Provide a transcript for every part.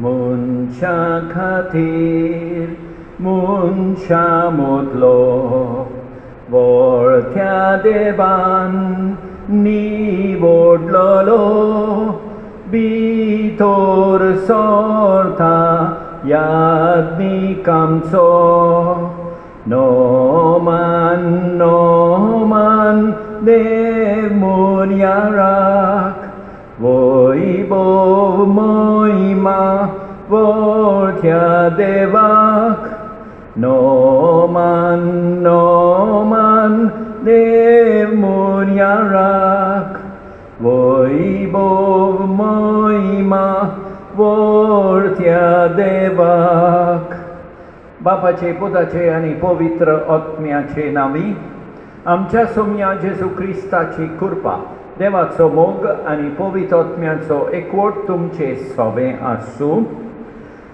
मनशा खातीर मनशा मोदलो वळख्या देवान निवडलोलो भितर सोरता याज्ञिक आमचो नोमान नोमान देव मुर्याराक वैभव महिमा वळख्या देवाक नोमान नोमान देव मुर्याराक वैभव महिमा वळख्या देवाक बापाचे पुताचे आणि पवित्र आत्म्याचे नावी आमच्या सोम्या जेजू क्रिस्ताची कृपा देवाचो मोग आणि पवित्र आत्म्याचो एकवट तुमचे सोबे आसूं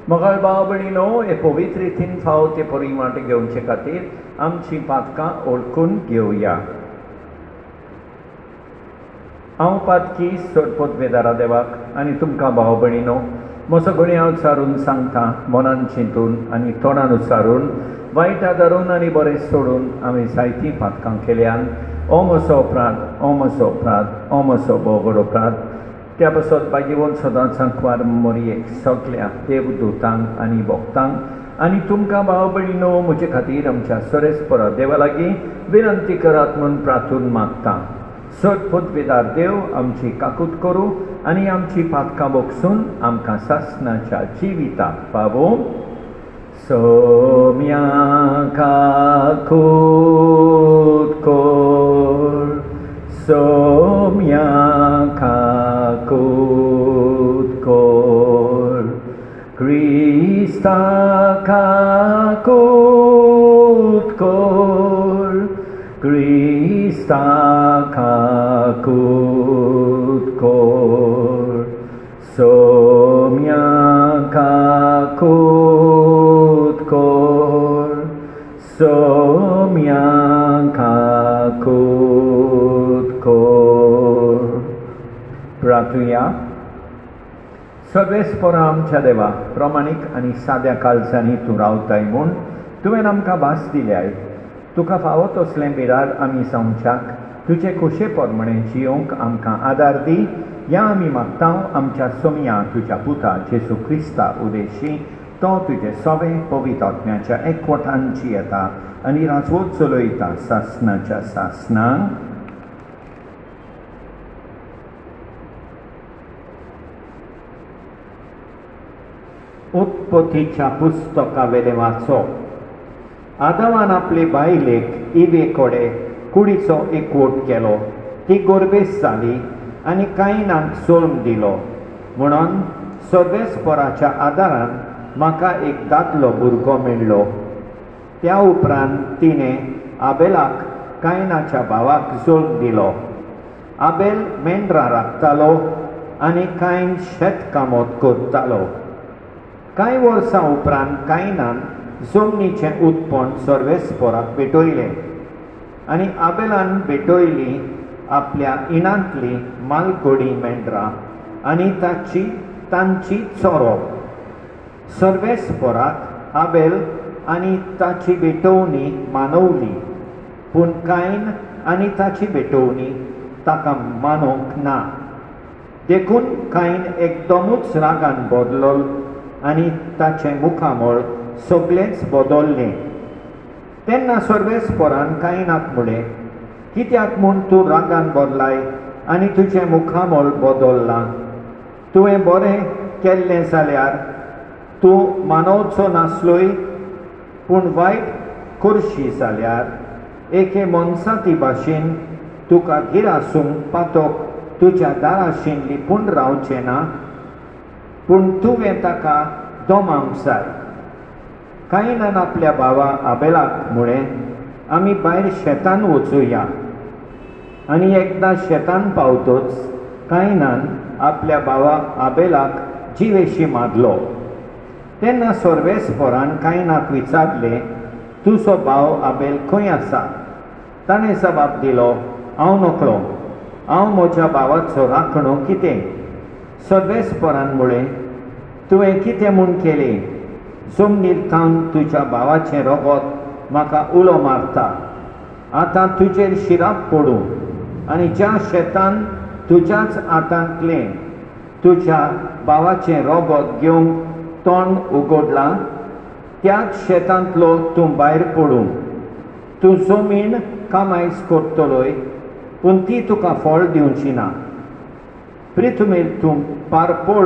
मोगाळ भाव भयणीनो हे पवित्र रितीन फावो ते परिमाण घेवचे खातीर आमची पातकां ओळखून घेवया। हांव पातकी पदवेदारा देवाक आनी तुमकां भाव भयणीनो म्हजो गुन्यांव उच्चारून सांगता मनान चिंतून आनी तोंडान उच्चारून वायट आदारून आनी बरें सोडून हांवें जायतीं पातकां केल्यान हो म्हजो अपराध हो म्हजो अपराध हो म्हजो बोगड अपराध त्या पासत बागेवन सदांच सांकवार मोरयेक सगल्या देवदूतांक आनी भक्तांक आनी तुमकां भाव भयणीनो म्हजे खातीर आमच्या सरेस्परा देवा लागीं विनंती करात म्हूण प्रार्थून मागता। पदवेदार देव आमची काकूट करूं आनी आमची पातकां बोगसून आमकां सासणाच्या जिविताक पावों। सोम्या काकूट कोर सोम्या काकूट कोर क्रिस्ता काकूट कोर क्रिस्ता काकूट कोर सोम्या काकूट कोर सोम्या काकूट कोर। प्रार्थुया। सर्वेस्परा आमच्या देवा प्रमाणीक आनी साद्या काळजांनी तूं रावताय म्हूण तुवें आमकां भास दिल्याय तुका फावो तसलें बिरार आमी जावच्याक तुजे खुशे पोरमणें जियोंक आमकां आदार दी या आमी मागता आमच्या सोम्या तुज्या पुता जेजू क्रिस्ता उदेशी तो तुजे सोबे पवित्र आत्म्याच्या एकवटान जियेता आनी राजवट चलयता सासणाच्या सासणांक। उत्पत्तीच्या पुस्तकावेलें वाचप। आदामान आपले बायलेक इवे कोडे कुडीचो एकवट केलो ती गोरबेस जाली आनी कायनाक सोडून दिलो म्हणून सर्वेस्पराच्या आदारान म्हाका एक दादलो भुरगो मेळ्ळो। त्या उपरांत तिणें आबेलाक कायनाच्या भावाक सोडून दिलो। आबेल मेंढरां राखतालो आनी कायन शेतकामत करतालो। कांय वर्सां उपरांत कायनान जमनीचें उत्पन्न सर्वेस्पराक भेटयलें आनी आबेलान भेटयली आपल्या इनांतली मालकोडी मेंढरां आनी तांची चोरप। सर्वेस्पराक आबेल आनी ताची भेटवणी मानवली पूण कायन आनी ताची भेटवणी ताका मानूंक ना। देखून कायन एकदमूच रागान बदलो आनी ताचें मुखामळ सगळेंच बदल्लें। तेन्ना सर्वेस्परान कायनाक म्हळें कित्याक म्हूण तूं रागान बदलाय आनी तुजें मुखामळ बदल्लां? तुवें बरें केल्लें जाल्यार तूं मानवचो नासलोय पूण वायट करशी जाल्यार एके मनशाची भाशेन तुका गिरासूंक पातोक तुज्या दाराशीं लिपून रावचें ना पूण तुवें ताका दोमांक जाय। कायनान आपल्या भावा आबेलाक म्हळें आमी भायर शेतान वचुया आनी एकदां शेतान पावतच कायनान आपल्या भावा आबेलाक जिवेशी मारलो। तेन्ना सर्वेस्परान कायनाक विचारलें तुजो भाव आबेल खंय आसा? ताणें जबाब दिलो हांव नकळो, हांव म्हज्या भावाचो राखणो कितें? सर्वेस्परान म्हळें तुवें कितें म्हूण केलें? सोमनीर थावन तुज्या भावाचें रोगोत म्हाका उलो मारता. आतां तुजेर शिराप पडूं आनी ज्या शेतान तुज्याच हातांतलें तुज्या भावाचें रोगोत घेवंक तोंड उगडलां त्याच शेतांतलो तूं भायर पडूं. तूं जमीन कामायज करतलोय पूण ती तुका फळ दिवची ना. पृथ्वीर तूं पारपोळ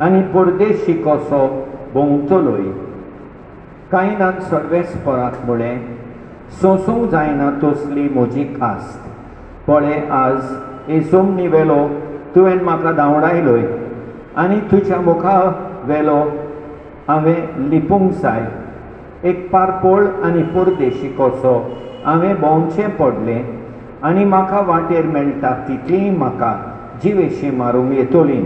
आनी परदेशी कसो भोंवतलोय. कायनान सर्वेस्पराक म्हळें, सोंसूंक जायना तसली म्हजी कास्त. पळय आज हे जमनी वेलो तुवें म्हाका धांवडायलोय आनी तुज्या मुखा वेलो हांवें लिपूंक जाय. एक पारपोळ आनी परदेशी कसो हांवें भोंवचें पडलें आनी म्हाका वाटेर मेळटा तितलीं म्हाका जिवेशी मारूंक येतलीं.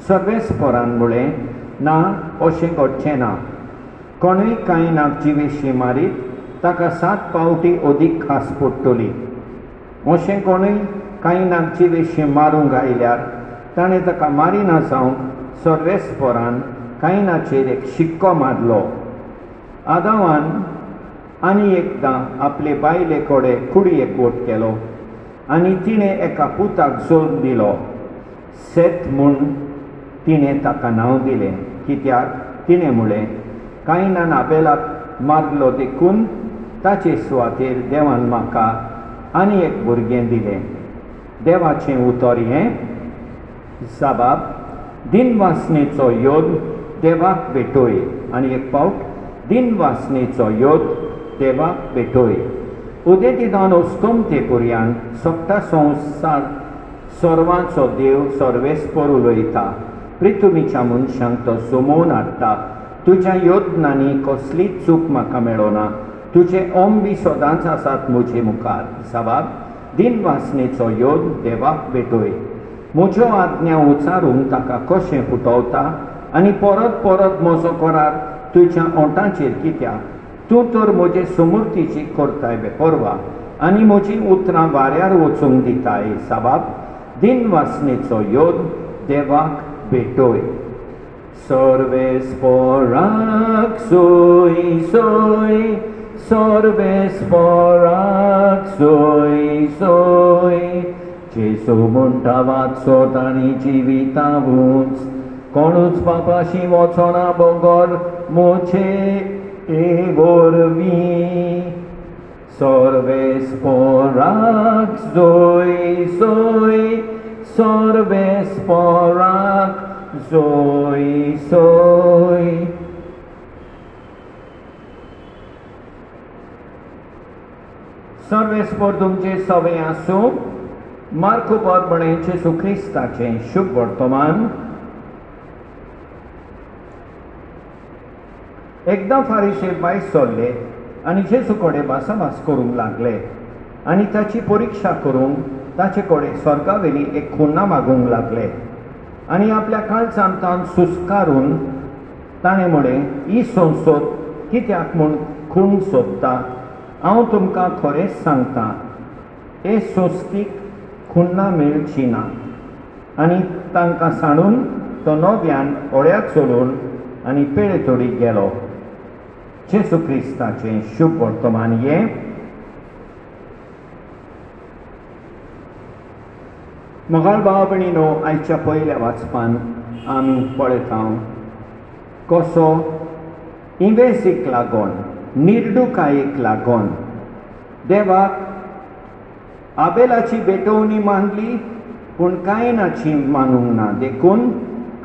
सर्वेस्परान म्हळें, ना, अशें घडचें ना. कोणूय कायनाक जिवेशी मारीत ताका 7 पावटी अदीक खास पडटली. अशें कोणूय कायनाक जिवेशी मारूंक आयल्यार ताणें ताका मारिना जावंक सर्वेस्परान कायनाचेर एक शिक्को मारलो. आदावान आनी एकदां आपले बायले कडेन कुडयेक वट केलो आनी तिणें एका पुताक जोर दिलो. सेत म्हूण तिणें ताका नांव दिलें, कित्याक तिणें म्हळें, कायनान आबेलाक मारलो देखून ताचे सुवातेर देवान म्हाका आनी एक भुरगें दिलें. देवाचें उतर हें, जाबाब, दिनवासनेचो योद देवाक भेटोय. आनी एक फावट, दिनवासनेचो योद देवाक भेटोय. उदेतिदान अस्तोमते पर्यान सप्ता संवसार सर्वांचो देव सर्वेस्पर उलयता. पृथ्वीच्या मनशांक तो जमोवन हाडटा. तुज्या योजनांनी कसलीच चूक म्हाका मेळना. तुजे ओम बी सदांच आसात म्हजे मुखार. जाबाब, दिनवासनेचो योद देवाक भेटोय. म्हज्यो आज्ञा उचारूंक ताका कशें फुटवता आनी परत परत म्हजो करार तुज्या ओंठाचेर कित्याक? तूं तर म्हजे समृद्धीची करताय बेपरवा आनी म्हजीं उतरां वाऱ्यार वचूंक दिताय. जाबाब, दिनवासनेचो योद देवाक भेटोय. सर्वेस्पराक सोय सोय, सर्वेस्पराक सोय सोय. जेसू म्हणटा वाचोत आनी जिवितावूच, कोणूच पापाशी वचना बगर मोचे वरवीं. सर्वेस्पराक सोय सोय, सर्वेस्पराक सोय सोय. सर्वेस्पर तुमचे सवे आसूं. मार्को बरें जेसू क्रिस्ताचें शुभ वर्तमान. एकदां फारिसे भायर सरले आनी जेसू कडेन भासाभास करूंक लागले आनी ताची परिक्षा करूंक ताचे कडेन स्वर्गावेली एक खुन्ना मागूंक लागले. आनी आपल्या काळजांतान सुस्कारून ताणें म्हळें, ही संसद कित्याक म्हूण खून सोदता? हांव तुमकां खरेंच सांगतां, हे संस्थीक खुन्ना मेळची ना. आनी तांकां सांडून तो नव्यान ओळ्याक चलून आनी पेळेतोडीक गेलो. जेसू क्रिस्ताचें शुभ वर्तमान हें. मोगाळ भाव भयणीनो, आयच्या पयल्या वाचपान आमी पळयता कसो इवेसीक लागून, निर्डुकायेक लागून देवाक आबेलाची भेटवणी मानली पूण कायनाची मानूंक ना. देखून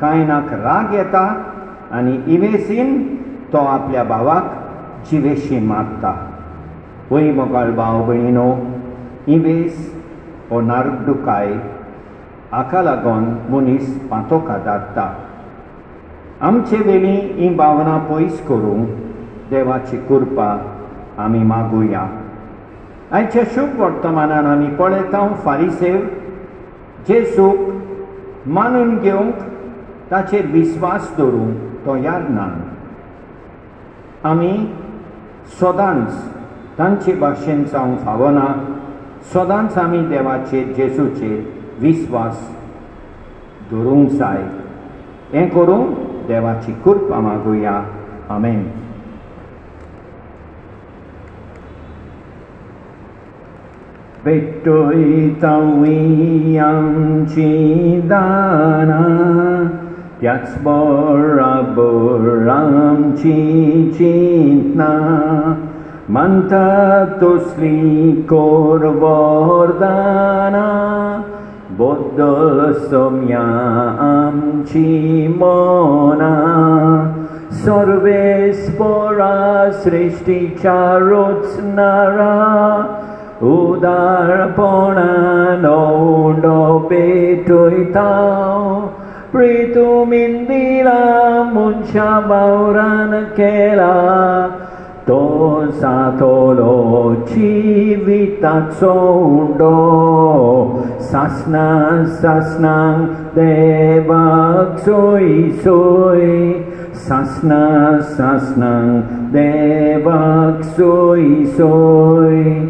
कायनाक राग येता आनी इवेसीन तो आपल्या भावाक जिवेशी मारता. वय मोगाळ भाव भयणीनो, इवेस हो नार्डुकाय हाका लागून मनीस पातोका धाडटा. आमचे वेली ही भावना पयस करूंक देवाची कृपा आमी मागुया. आयच्या शुभ वर्तमानान आमी पळयता फारिसेव जेसूक मानून घेवंक ताचेर विस्वास दवरूंक तयार ना. आमी सदांच तांचे भाशेन जावंक फावना. सदांच आमी देवाचेर जेसूचेर विस्वास दवरूंक जाय. हें करूंक देवाची कृपा मागुया. आमेन. भेटोयतावी आमची दानां, त्याच बरोबर आमची चिंतनां, मानता तसली कोर वरदानां, बद्दल सोम्या आमची मनां, सर्वेस्परा सृष्टीच्या रचणारा, उदारपणान उंडो भेटोयतां, प्रितुमीन दिला मनशा वावरान केला, तो सातलो जिविताचो उंडो, सासणां सासणां देवाक सोय सोय, सासणां सासणां देवाक सोय सोय.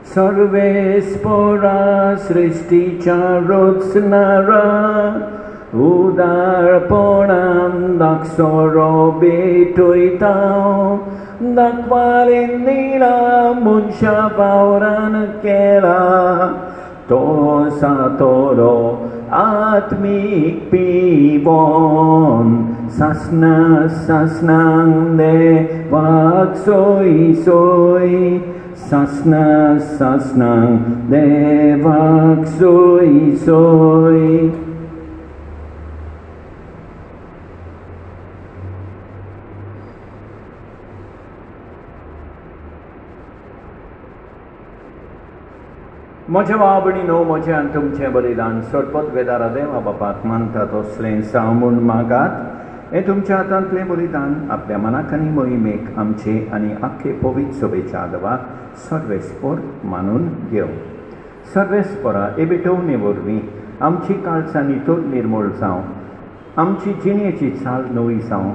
सर्वेस्परा सृष्टीच्या रचणारा, उदारपणान दाखसरो भेटोयतां, दाखवालेन दिला मनशा वावरान केला, तो सातलो आत्मीक पिवोन, सासणां सासणां देवाक सोय सोय, सासणां सासणां देवाक सोय सोय. म्हज्या भाव भयणीनो, म्हजें आनी तुमचें बलिदान सोडपत वेदारा देवा बापाक मानता तसलें जावं म्हूण मागात. हें तुमच्या हातांतलें बलिदान आपल्या मनाक आनी मोहिमेक आमचे आनी आख्खे पवित्र सभेच्या आदवाक सर्वेस्पर मानून घेव. सर्वेस्परा हे भेटोवणे वरवीं आमची काळजां नितळ निर्मळ जावं, आमची जिणेची चाल नवी जावं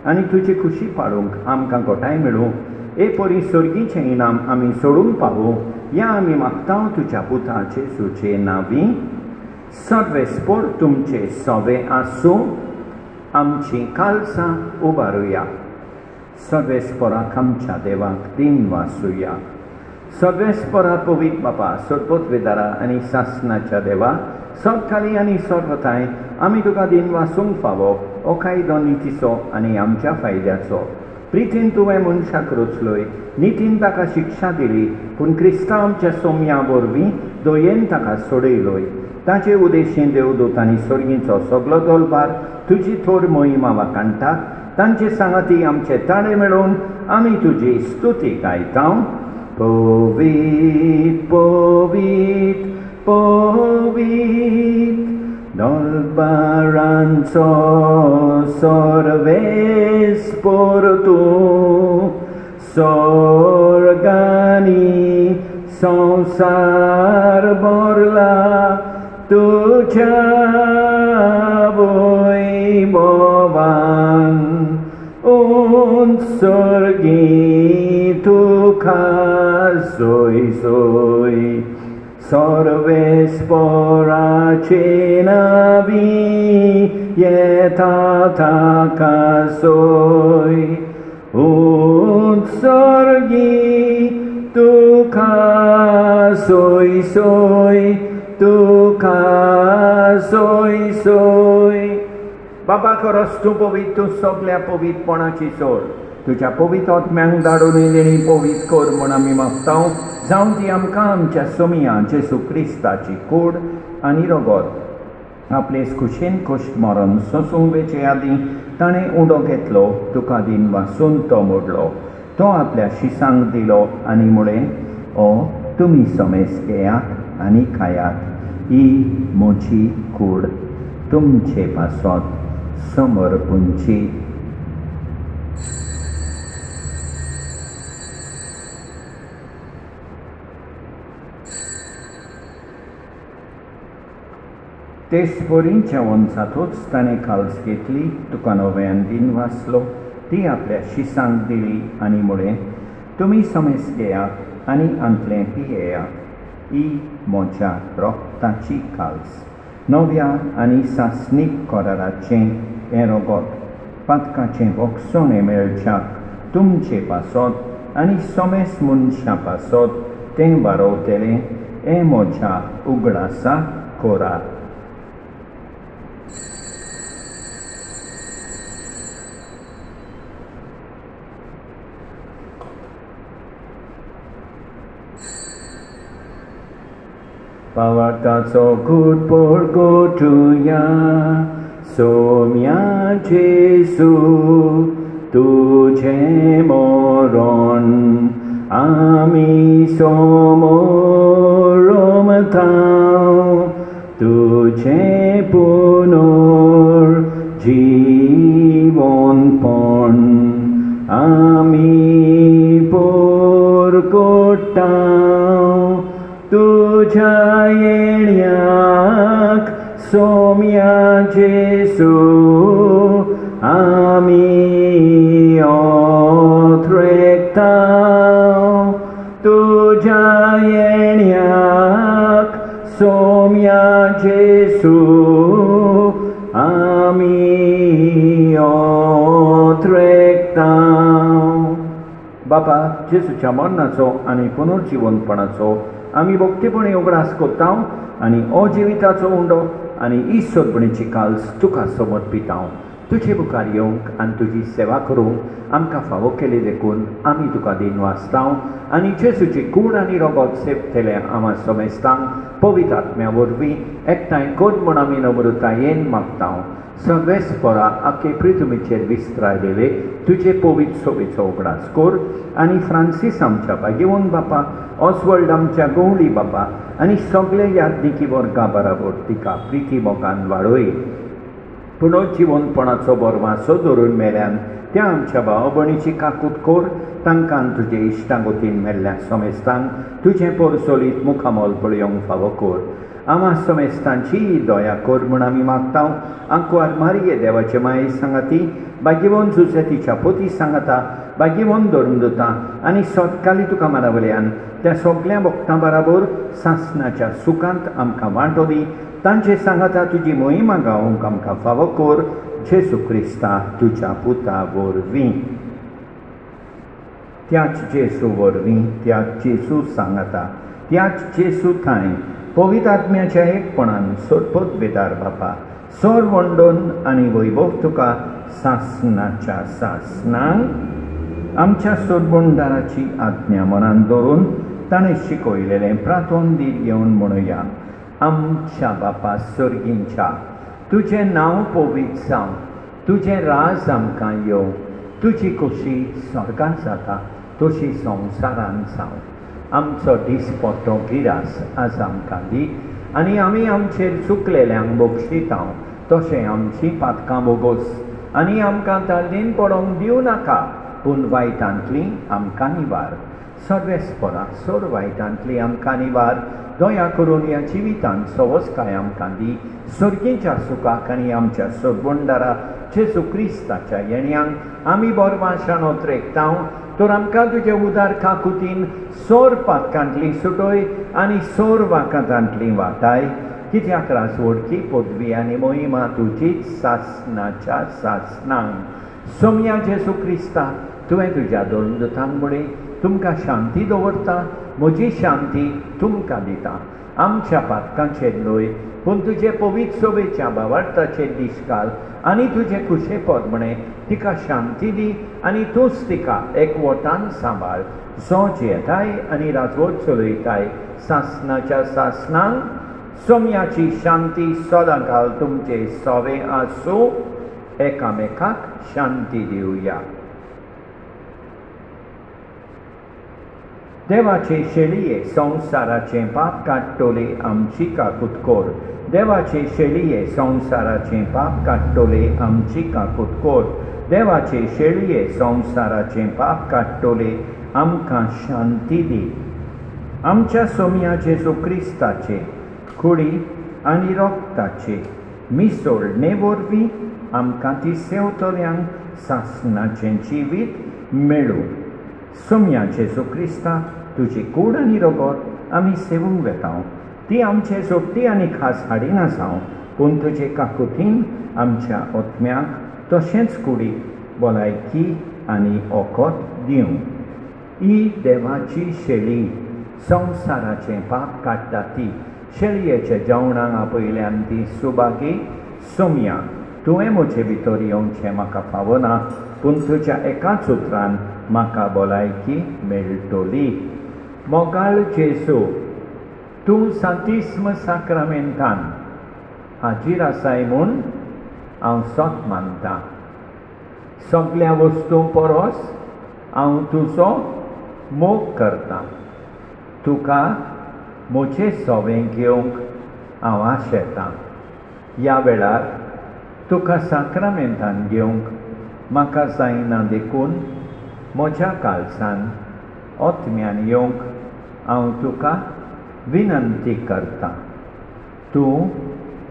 आनी तुजी खुशी पाळूंक आमकां गोठाय मेळूं. हे परी सर्गीचें इनाम आमी सोडून पावूं, या आमी मागतां तुज्या पुता जेजूचे नांवी. सर्वेस्पर तुमचे सवे आसूं, आमची काळजां उबारुया. सर्वेस्पराक आमच्या देवाक दिन वासुया. सर्वेस्परा पवित्र बापा, सोदपत वेदारा आनी सासणाच्या देवा, सर्वकाली आनी सर्वथांय आमी तुका दिन वासूंक फावो. हो कायदो नितीचो आनी आमच्या फायद्याचो. प्रितीन तुवें मनशाक रचलोय, नितीन ताका शिक्षा दिली, पूण क्रिस्तांव आमच्या सोम्या वरवीं दयेन ताका सोडयलोय. ताचे उदेशीं देवदूतांनी सर्गीचो सगलो दलबार तुजी थोर मोहिमा वाकाणटा. तांचे सांगाती आमचे ताळे मेळून आमी तुजी स्तुती गायतां. पवित्र पवित्र पवित्र दलबारांचो सर्वेस्पर तूं, स्वर्गांनी संसार भरला तुज्या वैभवान. उंच सर्गी तुका सोय सोय. सर्वेस्पराचे नांवी येता ताका सोय. उंच सर्गी तुका सोय सोय, तुका सोय सोय. बाबा खरोच तूं पवित्र, तूं सगल्या पवित्रपणाची सोड. तुज्या पवित्र आत्म्यांक धाडून तेणी पवित्र कर म्हूण आमी मागतां. जावं ती आमकां आमच्या सोमिया जेजू क्रिस्ताची कूड आनी रगत आपले खुशेन कश्ट मरण सोसूंक वेचे आदीं ताणें उडो घेतलो, तुका दिन वासून तो मोडलो. तो आपल्या शिसांक दिलो आनी म्हळें, ओ तुमी समेस घेयात आनी खायात, ही म्हजी कूड तुमचे पासत समर्पूंची. ते स्पोरींच्या वंचातूच ताणें काल्स घेतली, तुका नव्यान दिन वाचलो, ती आपल्या शिसांक दिली आनी म्हळें, तुमी समेस घेयात आनी अंतलें पियेयात, ही म्हज्या रोगताची काल्स. नव्या आनी सासणीक कोराराचें हें रोगोत पातकाचें वखसोणें मेळच्याक तुमचे पासत आनी समेस मनशां पासत तें वारोवतलें, हें म्हज्या उगडासा कोरार. पावाताचो घोट पोळगो तुया, सोम्या जेसू तुझें मरण आमी समोर रोमतांव, तुझें पुनोर जीवनपण आमी पोर कोट्टांव. तुझ्या येण्याक सोम्या जेसू आमी ओथ्रेकतांव. तुझ्या येण्याक सोम्या जेसू आमी ओथ्रेकतांव. बापा, जेसूच्या मरणाचो आनी पुनर्जीवनपणाचो आमी भोगतेपणी उगडास कोत्तांव आनी अजिविताचो उंडो आनी ईश्वरपणीची काल्स तुका समर्पितांव. तुजे मुखार येवंक आनी तुजी सेवा करूंक आमकां फावो केले देखून आमी तुका दिन वाचतांव आनी जेसूची कूड आनी रोगोत सेवतले आमा समेस्तांक पवित्र आत्म्या वरवीं एकठांय कर म्हूण आमी नम्रतायेन मागतांव. सर्वेस्परा आखे पृथ्वीचेर विस्तारलेले तुजे पवित्र सोबेचो उगडास कर आनी फ्रांसीस आमच्या भाग्यवन बापा, ऑस्वल्ड आमच्या गवळी बापा आनी सगळे याज्ञिकी वर्गा बराबर तिका प्रिती मोगान वाडोय. पुनर्जीवनपणाचो बरवासो धरून मेल्यान त्या आमच्या भाव भयणीची काकूट कर, तांकां तुजे इश्टागोतीन मेल्ल्या समेस्तांक तुजें पोरसोलीत मुखामोल पळयोवंक फावो कर. आमा समेस्तांची दया कर म्हूण आमी मागतांव. आंकवार मारिये देवाचे माये सांगाती, भाग्यवन जुसेतीच्या पोती सांगाता, भाग्यवन धर्मदूतां आनी सतकाली तुका मानावल्यान त्या सगळ्या भक्तां बराबर सासणाच्या सुखांत आमकां वांटो दी. तांचे सांगाता तुजी मोहिमा गावंक आमकां फावो कर. जेसू क्रिस्ता तुज्या पुता वरवीं. त्याच जेसू वरवीं, त्याच जेसू सांगाता, त्याच जेसू थंय पवित्र आत्म्याच्या एकपणान सोडपत बेदार बापा, सोर वंडोन आनी वैभव तुका सासणाच्या सासणांक आमच्या सोडबोंडाराची आज्ञा मनान दवरून ताणें शिकयलेलें प्रार्थोन दीत घेवन म्हणुया. आमच्या बापा सर्गींच्या, तुजें नांव पवित्र जावं, तुजें राज आमकां येवं, तुजी खोशी स्वर्गांत जाता तशी संवसारांत जावं. आमचो दिसपट्टो गिरास आज आमकां दी आनी आमी आमचेर चुकलेल्यांक बक्षितांव, तशें आमची पातकां बोगोस आनी आमकां ताल्लीन पडोवंक दिवं नाका, पूण वायटांतली आमकां निवार. सर्वेस्परा सोर वायटांतली आमकां निवार. दया करून ह्या जिवितांत सवस्काय आमकां दी. सर्गेच्या सुखाक आनी आमच्या सोडबोंडारा जेसू क्रिस्ताच्या येण्याक आमी बोरवाशान ओत्रेकतांव. तर आमकां तुजे उदार काकुतीन सोर पातकांतली सुटोय आनी सोर वाकांतांतली वाटाय. कित्याक राजवडकी पदवी आनी मोहिमा तुजीच सासणाच्या सासणांक. सोम्या जेसू क्रिस्ता, तुवें तुज्या धर्मदूतांक म्हळें, तुमकां शांती दवरता, म्हजी शांती तुमकां दिता. आमच्या पातकांचेर न्हय, पूण तुजे पवित्र सोबेच्या भावार्थाचेर दीस घाल आनी तुजे खुशे पोरमणें तिका शांती दी आनी तूंच तिका एकवटान सांबाळ. जो जेताय आनी राजवट चलयताय सासणाच्या सासणांक. सोम्याची शांती सदां घाल तुमचे सोवे आसूं. एकामेकाक शांती दिवया. देवाचे शेळये संवसाराचें पाप काडटोले आमची काकूट कोर. देवाचे शेळये संवसाराचें पाप काडटोले आमची काकूट कोर. देवाचे शेळये संवसाराचें पाप काडटोले आमकां शांती दी. आमच्या सोम्या जेसू क्रिस्ताचे कुडी आनी रोगताचे मिसळणे वरवीं आमकां ती सेवतल्यांक सासणाचें जिवीत मेळूं. सोम्या जेजू क्रिस्ता तुजी कूड आनी रगत आमी सेवूंक वेताव. ती आमचे जोडटी आनी खास हाडीना जावं, पूण तुजे काकुतीन आमच्या आत्म्याक तशेंच कुडीक भलायकी आनी ओकोत दिवं. ही देवाची शेळी संवसाराचें पाप काडटा ती शेळयेच्या जेवणाक आपयल्यान ती सुबागी सोम्या, तुवें म्हजे भितर येवचें म्हाका फावना, पूण तुज्या एकाच उतरान म्हाका भलायकी मेळटली. मोगाळ जेजू, तूं सांतिस्म साक्रामेंतान हाजीर आसाय म्हूण हांव सोत मानतां. सगळ्या वस्तूं परस हांव तुजो मोग करतां. तुका म्हजें सोवें घेवंक हांव आशेतां. ह्या वेळार तुका साक्रामेंतान घेवंक म्हाका जायना देखून म्हज्या काळजान आत्म्यान येवंक हांव तुका विनंती करतां. तूं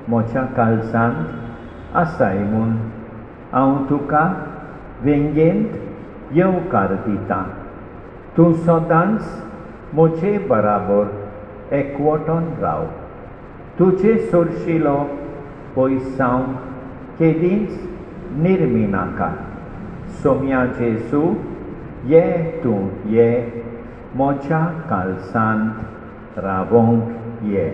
म्हज्या काळजांत आसाय म्हूण हांव तुका व्यंगेंत येवकार दितां. तूं सदांच म्हजे बराबर एकवटून राव. तुजे सोरशिलो पयसांव केदींच निर्मी नाका. सोम्या जेजू, ये तूं ये म्हज्या काळजांत रावोंक ये.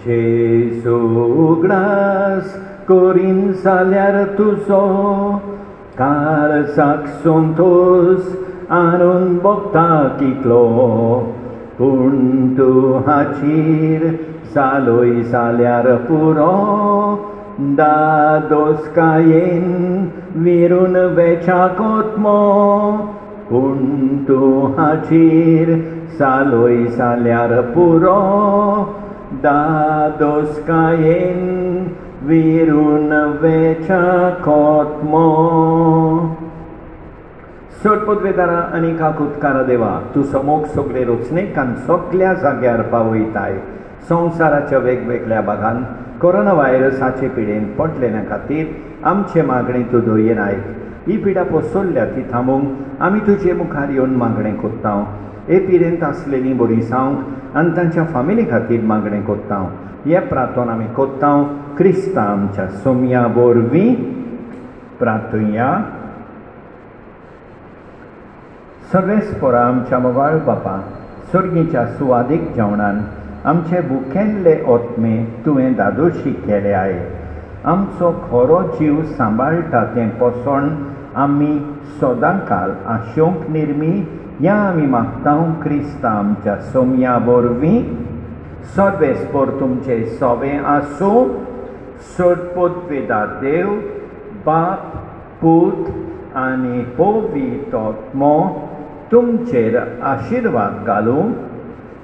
जेजू ग्रास कोरीन जाल्यार तुजो काळजाक संतोष आणून भोगता कितलो, पूण तूं हाचीर जालोय जाल्यार पुरो दादोसकायेन विरून वेचाक ओत्मो. पूण तूं हाचीर जालोय जाल्यार पुरो दादोसकायेन विरून वेचाक ओत्मो. सोडपोतवेदारा आनी काकुतकारा देवा, तुजो मोग सगळे रचणेक आनी सगळ्या जाग्यार पावयताय. संवसाराच्या वेगवेगळ्या भागांत कोरोना व्हायरसाचे पिडेन पडलेल्या खातीर आमचे मागणी तूं धोयन आयक. ही पिडा पसरल्या ती थांबोवंक आमी तुजे मुखार येवन मागणें कोत्ता. हे पिडेंत आसलेली बरी जावंक आनी तांच्या फामिली खातीर मागणें कोत्ता. हे प्रार्थना आमी कोत्ता क्रिस्ता आमच्या सोम्या वरवीं. प्रार्थुया. सर्वेस्परा आमच्या मोगाळ बापा, सर्गीच्या सुवादीक जेवणान आमचे भुकेल्ले ओत्मे तुवें दादोशी केले आय. आमचो खरो जीव सांबाळटा तें पसण आमी सदांकाल आशोवंक निर्मी या आमी मागता क्रिस्ता आमच्या सोम्या वरवीं. सर्वेस्पर तुमचे सोवें आसूं. सोडपोतवेदा देव, बाप, पूत आनी पवित्र आत्मो तुमचेर आशिर्वाद घालूं.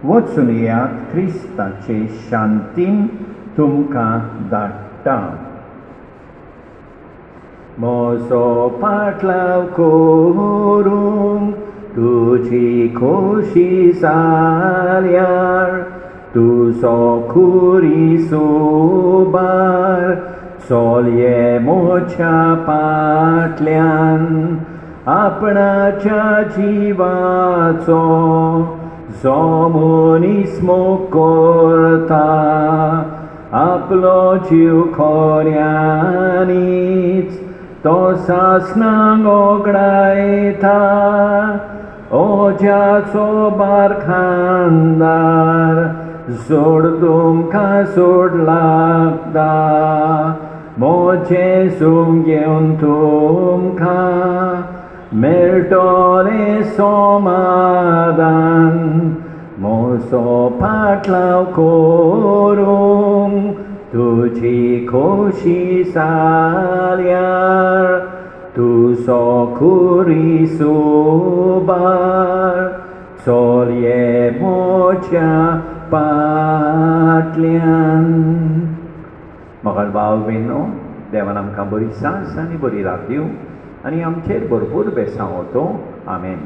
वचून येयात क्रिस्ताचे शांतीन तुमकां धाडटा. म्हजो पाटलाव करूंक तुजी खोशी जाल्यार तुजो खुरी सोबार चोलये म्हज्या पाटल्यान. आपणाच्या जिवाचो जो मनीस मोग करता आपलो जीव खोऱ्यांनीच तो सासणांक ओगडायता. ओज्याचो बारखानदार जोड तुमकां जोड लागता. मोचे सूम घेवन तुमकां मेळटोलें समाधान. म्हजो पाटलाव करूंक तुझी खोशी साल्यार तुजो कुरी सुबार चोलये मोच्या फाटल्यान. मोगाळ भाव भयणो, देवान आमकां बरी सांस आनी बरी रात दिवं आनी आमचेर भरपूर बेसांव होतो. आमेन.